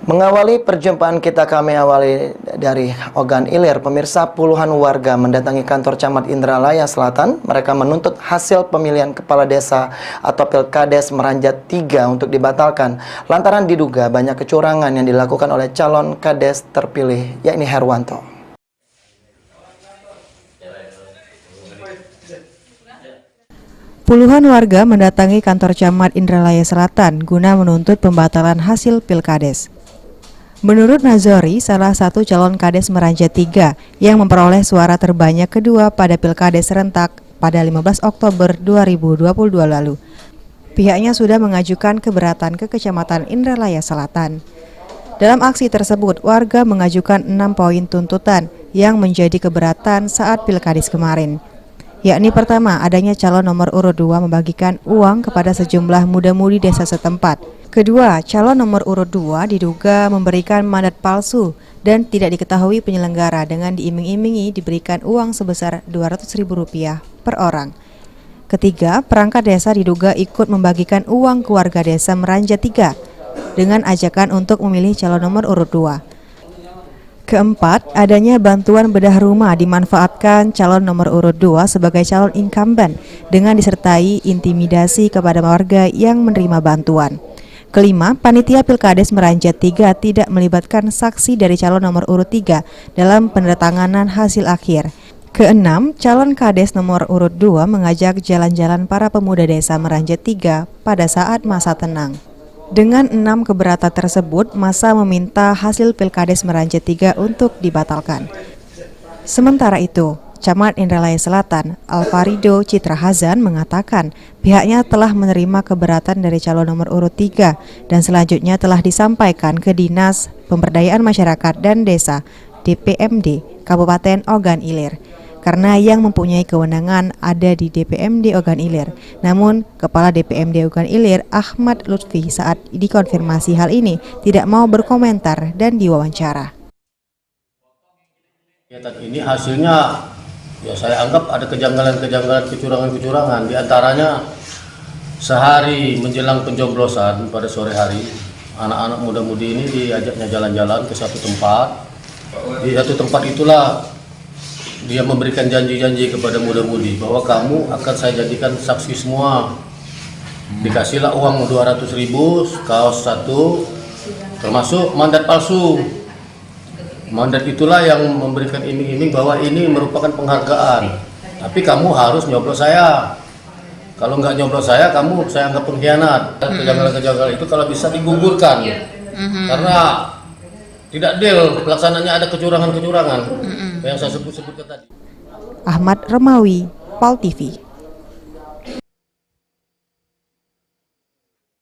Mengawali perjumpaan kita, kami awali dari Ogan Ilir. Pemirsa, puluhan warga mendatangi kantor Camat Indralaya Selatan. Mereka menuntut hasil pemilihan kepala desa atau Pilkades Meranjat 3 untuk dibatalkan lantaran diduga banyak kecurangan yang dilakukan oleh calon kades terpilih, yakni Herwanto. Puluhan warga mendatangi kantor Camat Indralaya Selatan guna menuntut pembatalan hasil Pilkades. Menurut Nazori, salah satu calon kades Meranjat 3 yang memperoleh suara terbanyak kedua pada Pilkades serentak pada 15 Oktober 2022 lalu, pihaknya sudah mengajukan keberatan ke Kecamatan Indralaya Selatan. Dalam aksi tersebut, warga mengajukan 6 poin tuntutan yang menjadi keberatan saat Pilkades kemarin. Yakni pertama, adanya calon nomor urut 2 membagikan uang kepada sejumlah muda-mudi desa setempat. Kedua, calon nomor urut 2 diduga memberikan mandat palsu dan tidak diketahui penyelenggara dengan diiming-imingi diberikan uang sebesar Rp200.000 per orang. Ketiga, perangkat desa diduga ikut membagikan uang ke warga desa Meranjat 3 dengan ajakan untuk memilih calon nomor urut 2. Keempat, adanya bantuan bedah rumah dimanfaatkan calon nomor urut 2 sebagai calon incumbent dengan disertai intimidasi kepada warga yang menerima bantuan. Kelima, panitia Pilkades Meranjat 3 tidak melibatkan saksi dari calon nomor urut 3 dalam penandatanganan hasil akhir. Keenam, calon kades nomor urut 2 mengajak jalan-jalan para pemuda desa Meranjat 3 pada saat masa tenang. Dengan 6 keberatan tersebut, massa meminta hasil Pilkades Meranjat 3 untuk dibatalkan. Sementara itu, Camat Indralaya Selatan, Alfarido Citra Hazan mengatakan pihaknya telah menerima keberatan dari calon nomor urut 3 dan selanjutnya telah disampaikan ke Dinas Pemberdayaan Masyarakat dan Desa DPMD Kabupaten Ogan Ilir. Karena yang mempunyai kewenangan ada di DPMD Ogan Ilir. Namun, Kepala DPMD Ogan Ilir, Ahmad Lutfi, saat dikonfirmasi hal ini tidak mau berkomentar dan diwawancara. Kegiatan ini hasilnya, ya saya anggap ada kejanggalan-kejanggalan, kecurangan-kecurangan. Di antaranya sehari menjelang pencoblosan pada sore hari, anak-anak muda-mudi ini diajaknya jalan-jalan ke satu tempat. Di satu tempat itulah dia memberikan janji-janji kepada muda-mudi bahwa kamu akan saya jadikan saksi semua. Dikasihlah uang 200.000, kaos 1, termasuk mandat palsu. Mandat itulah yang memberikan iming-iming bahwa ini merupakan penghargaan. Tapi kamu harus nyoblos saya. Kalau nggak nyoblos saya anggap pengkhianat. Kejanggalan-kejanggalan itu kalau bisa digugurkan. Karena tidak deal, pelaksananya ada kecurangan-kecurangan yang saya sebut-sebutkan tadi. Ahmad Romawi, PAL TV.